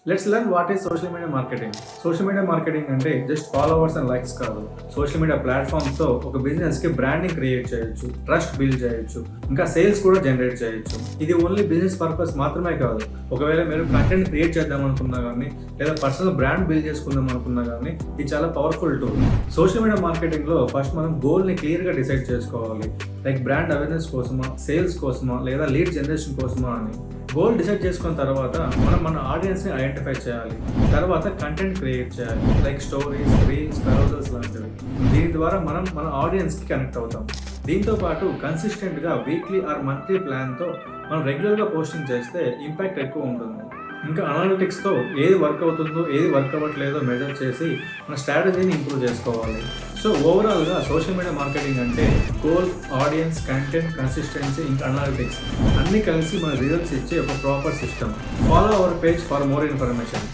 Let's learn what is social media marketing. Social media marketing అంటే just followers and likes కాదు. Social media ప్లాట్ఫామ్స్తో ఒక బిజినెస్కి branding create చేయొచ్చు, trust build చేయొచ్చు, ఇంకా సేల్స్ కూడా జనరేట్ చేయొచ్చు. ఇది ఓన్లీ బిజినెస్ పర్పస్ మాత్రమే కాదు. ఒకవేళ మీరు కంటెంట్ క్రియేట్ చేద్దాం అనుకున్నా కానీ, లేదా పర్సనల్ బ్రాండ్ బిల్డ్ చేసుకుందాం అనుకున్నా కానీ, ఇది చాలా పవర్ఫుల్ టూల్. సోషల్ మీడియా మార్కెటింగ్లో ఫస్ట్ మనం గోల్ని క్లియర్గా డిసైడ్ చేసుకోవాలి. లైక్ బ్రాండ్ అవేర్నెస్ కోసమా, సేల్స్ కోసమా, లేదా లీడ్ జనరేషన్ కోసమా అని. గోల్ డిసైడ్ చేసుకున్న తర్వాత మనం మన ఆడియన్స్ని ఐడెంటిఫై చేయాలి. తర్వాత కంటెంట్ క్రియేట్ చేయాలి, లైక్ స్టోరీస్, రీల్స్, ప్రపోజల్స్ లాంటివి. దీని ద్వారా మనం మన ఆడియన్స్కి కనెక్ట్ అవుతాం. దీంతో పాటు కన్సిస్టెంట్గా వీక్లీ ఆర్ మంత్లీ ప్లాన్తో మనం రెగ్యులర్గా పోస్టింగ్ చేస్తే ఇంపాక్ట్ ఎక్కువ ఉంటుంది. ఇంకా అనలిటిక్స్తో ఏది వర్క్ అవుతుందో, ఏది వర్క్ అవ్వట్లేదో మెజర్ చేసి మన స్ట్రాటజీని ఇంప్రూవ్ చేసుకోవాలి. సో ఓవరాల్గా సోషల్ మీడియా మార్కెటింగ్ అంటే గోల్, ఆడియన్స్, కంటెంట్, కన్సిస్టెన్సీ, ఇంకా అనలిటిక్స్ అన్నీ కలిసి మన రిజల్ట్స్ ఇచ్చే ఒక proper system. Follow our page for more information.